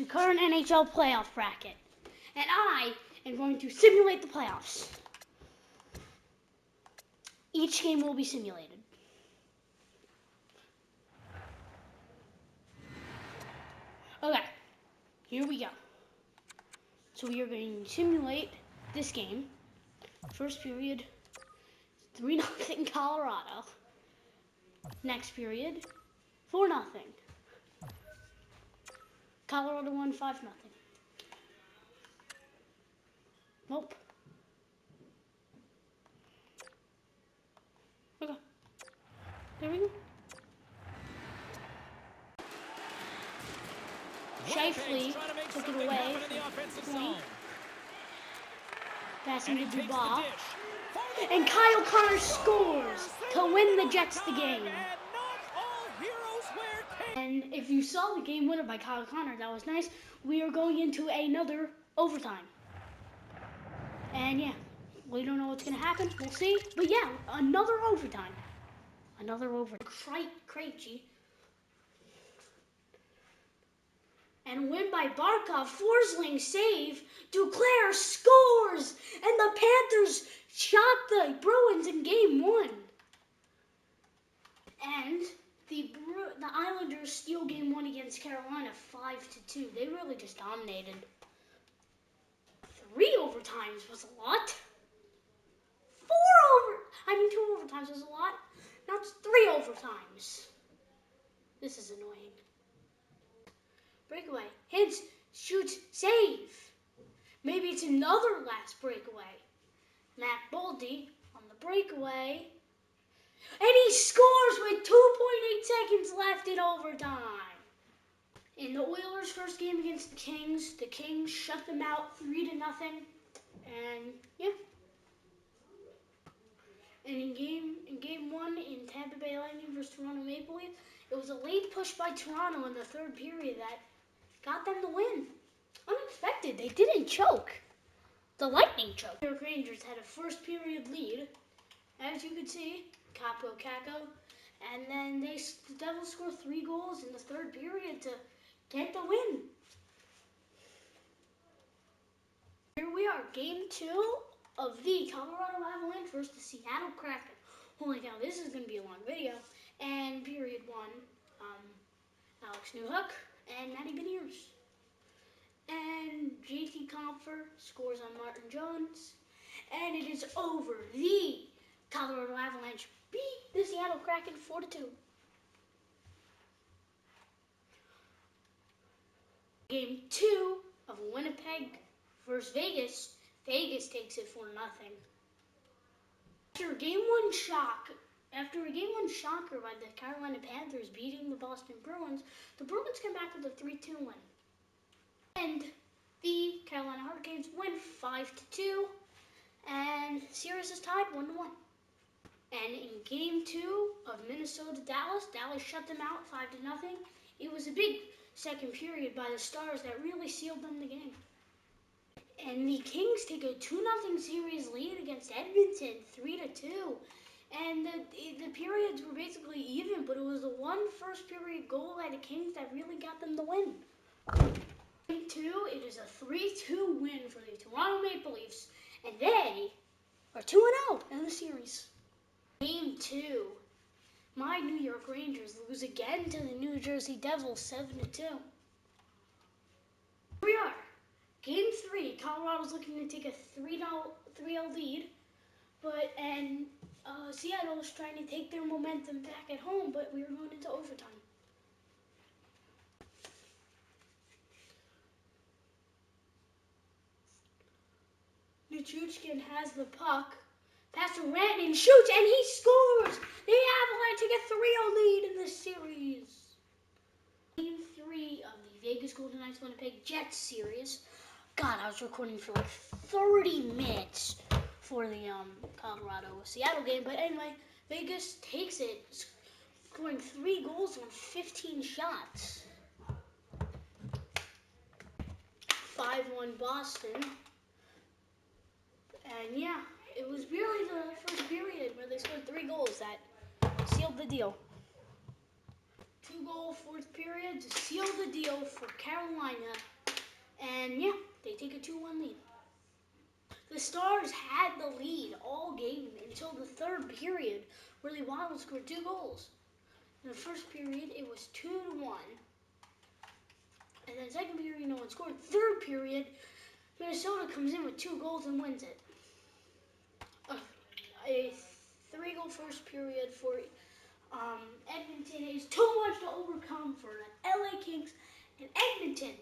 current NHL playoff bracket, and I am going to simulate the playoffs. Each game will be simulated. Okay, here we go. So we are going to simulate this game. First period, 3-0 Colorado. Next period, 4-0. Colorado won 5-0. Nope. Okay. There we go. Shifley took it away. Point. Passing to Dubois. And Kyle Connor scores to win the Jets the game. And if you saw the game winner by Kyle Connor, that was nice. We are going into another overtime. And yeah, we don't know what's going to happen. We'll see. But yeah, another overtime. Another overtime. Krejci. And win by Barkov. Forsling save. Duclair scores. And the Panthers shot the Bruins in game 1. And the Islanders steal game 1 against Carolina 5-2. They really just dominated. 3 overtimes was a lot. 2 overtimes was a lot. Now it's 3 overtimes. This is annoying. Breakaway. Hits, shoots, save. Maybe it's another last breakaway. Matt Boldy on the breakaway. And he scores with 2.8 seconds left in overtime. In the Oilers' first game against the Kings shut them out 3-0. And yeah. And in game 1 in Tampa Bay Lightning versus Toronto Maple Leafs, it was a late push by Toronto in the third period that got them the win. Unexpected. They didn't choke. The Lightning choked. The Rangers had a first period lead. As you can see, Capo Caco. And then the Devils scored 3 goals in the third period to get the win. Here we are, game 2 of the Colorado Avalanche versus the Seattle Kraken. Holy cow, this is going to be a long video. And period 1, Alex Newhook and Matty Beniers. And JT Compher scores on Martin Jones. And it is over. The Colorado Avalanche beat the Seattle Kraken 4-2. Game 2 of Winnipeg versus Vegas. Vegas takes it 4-0. After a game 1 shocker by the Carolina Panthers beating the Boston Bruins, the Bruins come back with a 3-2 win. And the Carolina Hurricanes win 5-2, and series is tied 1-1. And in game 2 of Minnesota-Dallas, Dallas shut them out 5-0. It was a big second period by the Stars that really sealed them the game. And the Kings take a 2-0 series lead against Edmonton, 3-2. And the periods were basically even, but it was the one first period goal by the Kings that really got them the win. Game 2, it is a 3-2 win for the Toronto Maple Leafs, and they are 2-0 in the series. Game 2, my New York Rangers lose again to the New Jersey Devils 7-2. Here we are. Game 3, Colorado's looking to take a 3-0 lead, and Seattle's trying to take their momentum back at home, but we are going into overtime. Nichushkin has the puck. Pass to Rantanen, shoots, and he scores! The Avalanche take a 3-0 lead in this series. Game 3 of the Vegas Golden Knights Winnipeg Jets series. God, I was recording for like 30 minutes for the Colorado-Seattle game. But anyway, Vegas takes it, scoring 3 goals on 15 shots. 5-1 Boston. And yeah, it was really the first period where they scored 3 goals that sealed the deal. 2-goal fourth period to seal the deal for Carolina And yeah, they take a 2-1 lead. The Stars had the lead all game until the third period, where the Wild scored 2 goals. In the first period, it was 2-1. And then second period, no one scored. Third period, Minnesota comes in with 2 goals and wins it. A 3-goal first period for Edmonton is too much to overcome for the LA Kings, and Edmonton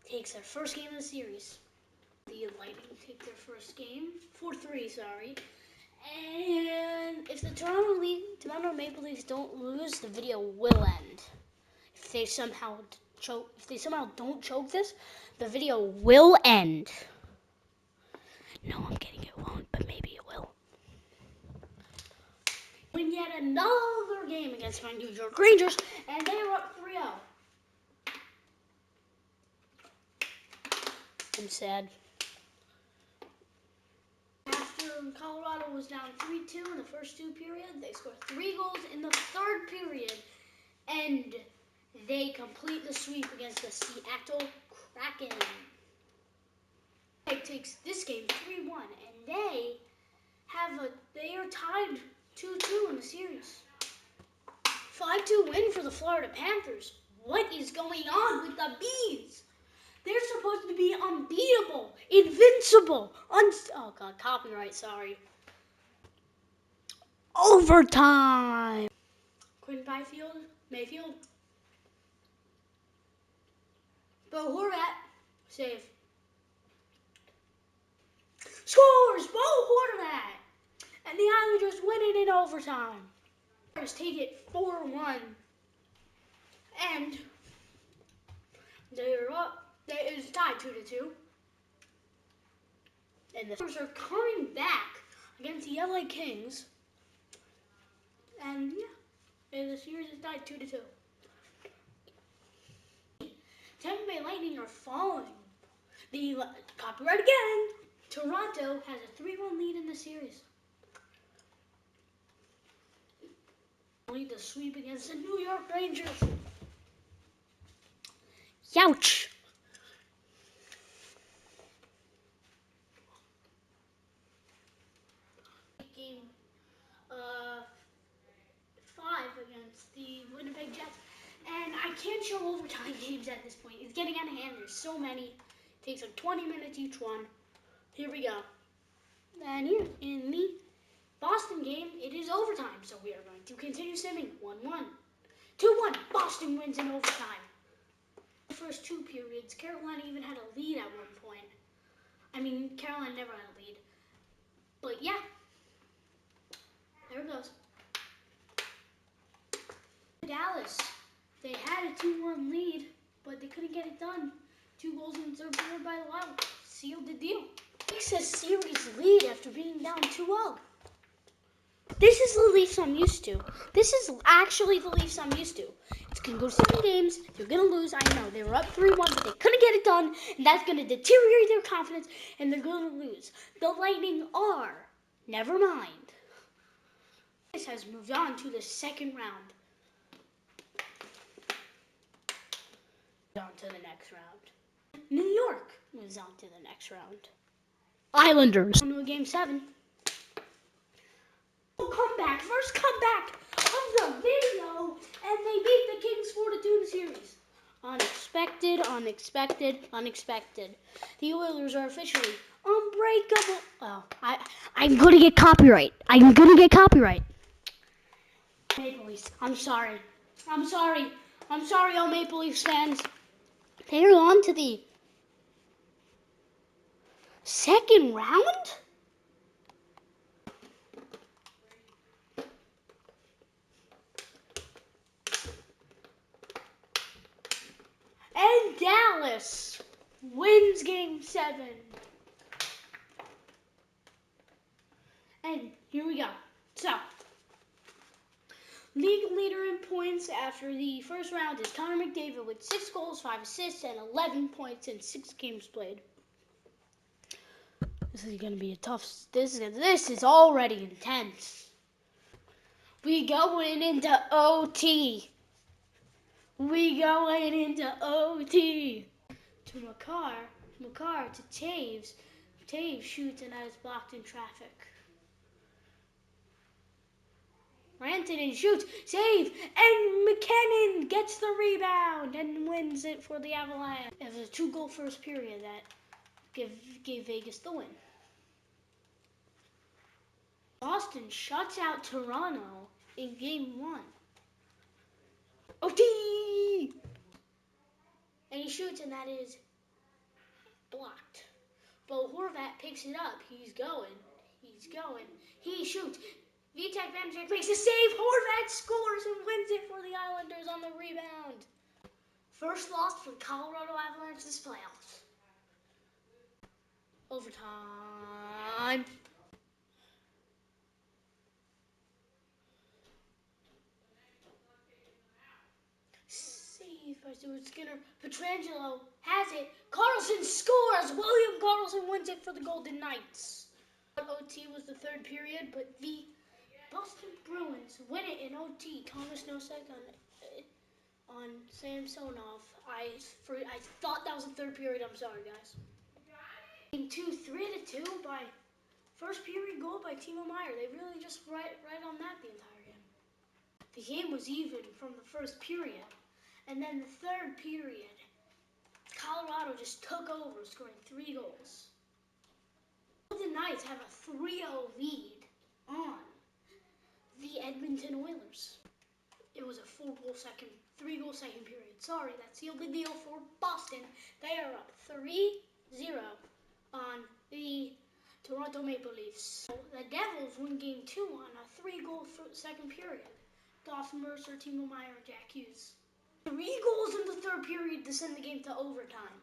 takes their first game of the series. The Lightning take their first game, 4-3, sorry. And if the Toronto Maple Leafs don't lose, the video will end. If they somehow don't choke this, the video will end. No, I'm kidding, it won't, but maybe it will. Win yet another game against my New York Rangers, and they were up 3-0. I'm sad. After Colorado was down 3-2 in the first 2 periods, they scored 3 goals in the third period, and they complete the sweep against the Seattle Kraken. It takes this game 3-1, and they are tied 2-2 in the series. 5-2 win for the Florida Panthers. What is going on with the Bees? They're supposed to be unbeatable, invincible, oh god, copyright, sorry. Overtime. Quinn Mayfield. Bo Horvat, save. Scores! Bo Horvat! And the Islanders win it in overtime. Islanders take it 4-1. And they're up. It is tied 2-2. And the Islanders are coming back against the LA Kings. And yeah, and the series is tied 2-2. Tampa Bay Lightning are falling. The copyright again. Toronto has a 3-1 lead in the series. Lead the sweep against the New York Rangers. Youch! Game 5 against the Winnipeg Jets. And I can't show overtime games at this point. It's getting out of hand. There's so many. It takes like 20 minutes each one. Here we go. And here in the Boston game, it is overtime. So we are going to continue simming. 1-1. 2-1. Boston wins in overtime. The first 2 periods, Carolina even had a lead at one point. I mean, Carolina never had a lead. But yeah. There it goes. Dallas. They had a 2-1 lead, but they couldn't get it done. 2 goals in the third period by the Wild. Sealed the deal. Takes a series lead after being down 2-0. This is the Leafs I'm used to. This is actually the Leafs I'm used to. It's going to go 7 games. They're going to lose. I know. They were up 3-1, but they couldn't get it done. And that's going to deteriorate their confidence, and they're going to lose. The Lightning are. Never mind. This has moved on to the second round. On to the next round. New York moves on to the next round. Islanders on to a game 7. Comeback, first comeback of the video, and they beat the Kings 4-2 in the series. Unexpected. The Oilers are officially unbreakable. Oh, I'm gonna get copyright. Maple Leafs, I'm sorry, all Maple Leafs fans. They're on to the second round? And Dallas wins game 7. And here we go. So, league leader in points after the first round is Connor McDavid with 6 goals, 5 assists, and 11 points in 6 games played. This is going to be a tough. This is already intense. We going into OT. to Makar to Taves. Taves shoots and that is blocked in traffic. Rantanen shoots, save, and McKinnon gets the rebound and wins it for the Avalanche. It was a 2-goal first period that gave Vegas the win. Boston shuts out Toronto in Game 1. OT! And he shoots, and that is blocked. But Horvat picks it up. He's going. He shoots. Vitek Vanacek makes a save. Horvat scores and wins it for the Islanders on the rebound. First loss for the Colorado Avalanche this playoffs. Overtime. Save by Stuart Skinner. Pietrangelo has it. Karlsson scores. William Karlsson wins it for the Golden Knights. OT was the third period, but the Boston Bruins win it in OT. Thomas Nosek on Samsonov. I thought that was the third period. I'm sorry, guys. Game 2, 3-2 by first period goal by Timo Meier. They really just right on that the entire game. The game was even from the first period. And then the third period, Colorado just took over, scoring 3 goals. The Knights have a 3-0 lead on the Edmonton Oilers. It was a 3-goal second period. Sorry, that sealed the deal for Boston. They are up 3-0 on the Toronto Maple Leafs. The Devils win Game 2 on a 3-goal second period. Dawson Mercer, Timo Meier, and Jack Hughes. 3 goals in the third period to send the game to overtime.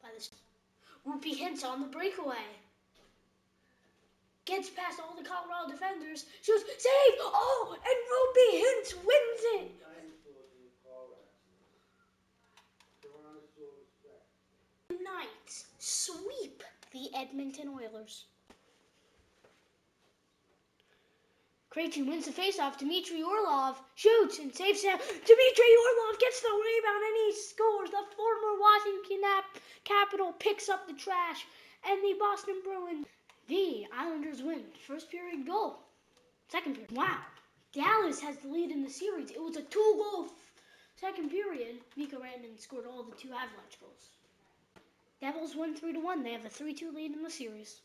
By the Rupi Hintz on the breakaway. Gets past all the Colorado defenders. Shoots, save! Oh, and Rupi Hintz wins it! The Knights sweep the Edmonton Oilers. Krejci wins the faceoff. Dmitry Orlov shoots and saves it. Dmitry Orlov gets the rebound and he scores. The former Washington Capital picks up the trash. And the Boston Bruins, the Islanders win. First period goal. Second period. Wow. Dallas has the lead in the series. It was a 2-goal second period. Mikko Rantanen scored all the 2 Avalanche goals. Devils win 3-1. They have a 3-2 lead in the series.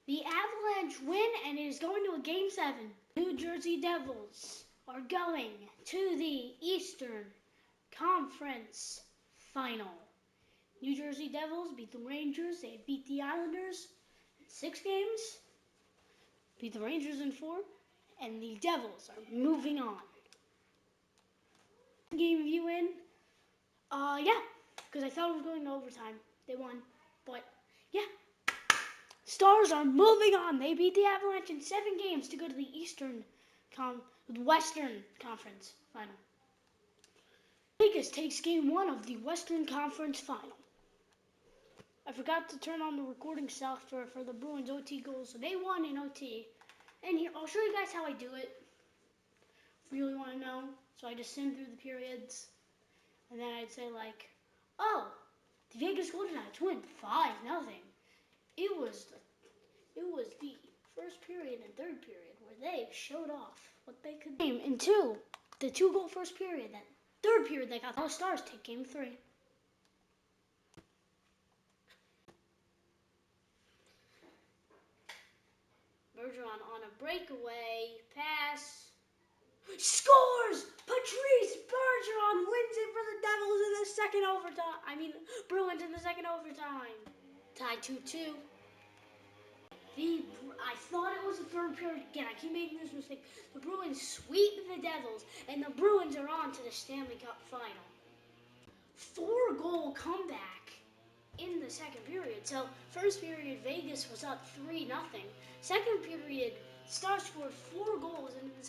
The Avalanche win, and it is going to a Game 7. New Jersey Devils are going to the Eastern Conference Final. New Jersey Devils beat the Rangers. They beat the Islanders in 6 games. Beat the Rangers in 4. And the Devils are moving on. Game view in? Yeah, because I thought it was going to overtime. They won, but yeah. Stars are moving on. They beat the Avalanche in 7 games to go to the Western Conference Final. Vegas takes Game 1 of the Western Conference Final. I forgot to turn on the recording software for the Bruins OT goals, so they won in OT. And here, I'll show you guys how I do it. If you really want to know. So I just send through the periods, and then I'd say like, oh, the Vegas Golden Knights win 5-0. It was the first period and third period where they showed off what they could do. In the 2-goal first period, that third period they got the Stars take Game 3. Bergeron on a breakaway pass. Scores! Patrice Bergeron wins it for the Devils in the second overtime. Bruins in the second overtime. Tied 2-2. I thought it was the third period again. I keep making this mistake. The Bruins sweep the Devils, and the Bruins are on to the Stanley Cup final. 4-goal comeback in the second period. So first period, Vegas was up 3-0. Second period, Stars scored 4 goals, and in the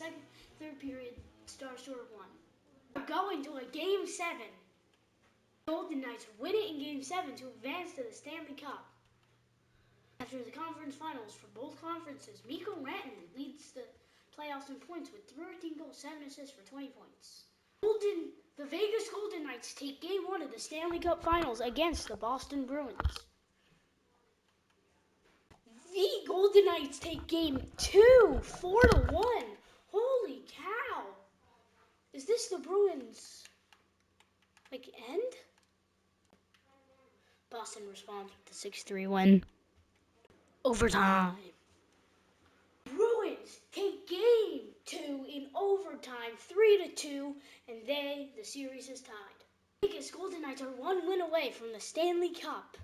third period, Stars scored 1. We're going to a Game 7. Golden Knights win it in Game 7 to advance to the Stanley Cup. After the conference finals for both conferences, Mikko Rantanen leads the playoffs in points with 13 goals, 7 assists for 20 points. Golden The Vegas Golden Knights take Game 1 of the Stanley Cup Finals against the Boston Bruins. The Golden Knights take Game 2, 4-1. Holy cow! Is this the Bruins, end? Boston responds with the 6-3 win. Overtime. Bruins take Game 2 in overtime, 3-2, and the series is tied. Vegas Golden Knights are 1 win away from the Stanley Cup.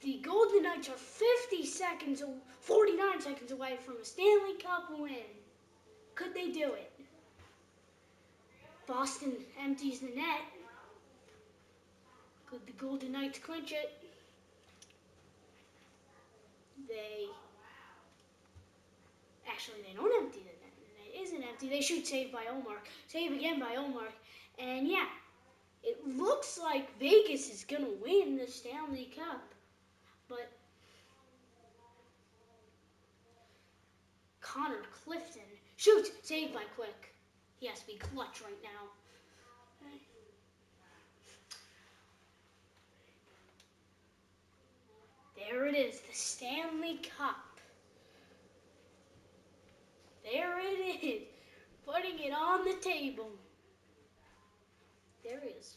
The Golden Knights are 49 seconds away from a Stanley Cup win. Could they do it? Boston empties the net. Could the Golden Knights clinch it? They don't empty the net. It isn't empty. They shoot, save by Omar. Save again by Omar. And yeah, it looks like Vegas is going to win the Stanley Cup. But Connor Clifton shoots, saved by Quick. He has to be clutch right now. There it is, the Stanley Cup. There it is, putting it on the table. There it is.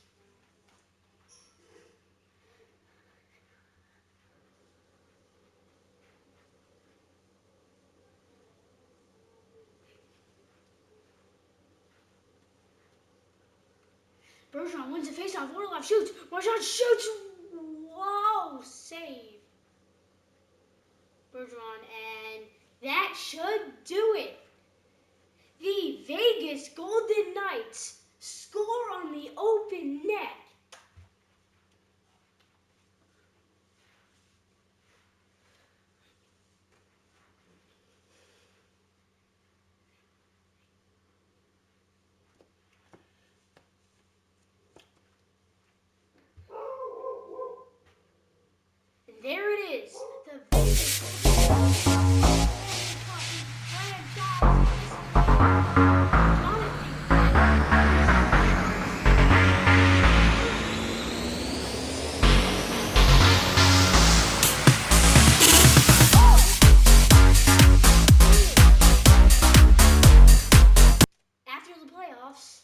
Bergeron wins the faceoff. Orlov shoots. Marchand shoots. Wow, save. Bergeron, and that should do it. The Vegas Golden Knights score on the open net. And there it is. The Vegas After the playoffs,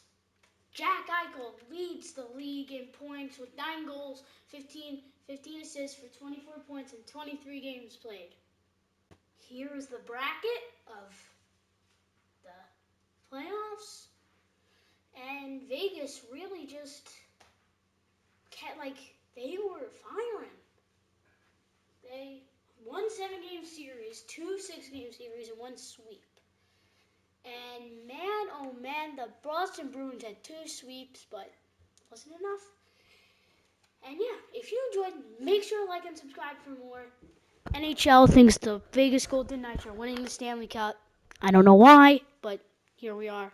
Jack Eichel leads the league in points with 9 goals, 15 assists for 24 points in 23 games played. Here is the bracket of the playoffs. And Vegas really just they were firing. They won 7-game series, 2 6-game series, and 1 sweep. And man, oh man, the Boston Bruins had 2 sweeps, but wasn't enough. And yeah, if you enjoyed, make sure to like and subscribe for more. NHL thinks the Vegas Golden Knights are winning the Stanley Cup. I don't know why, but here we are.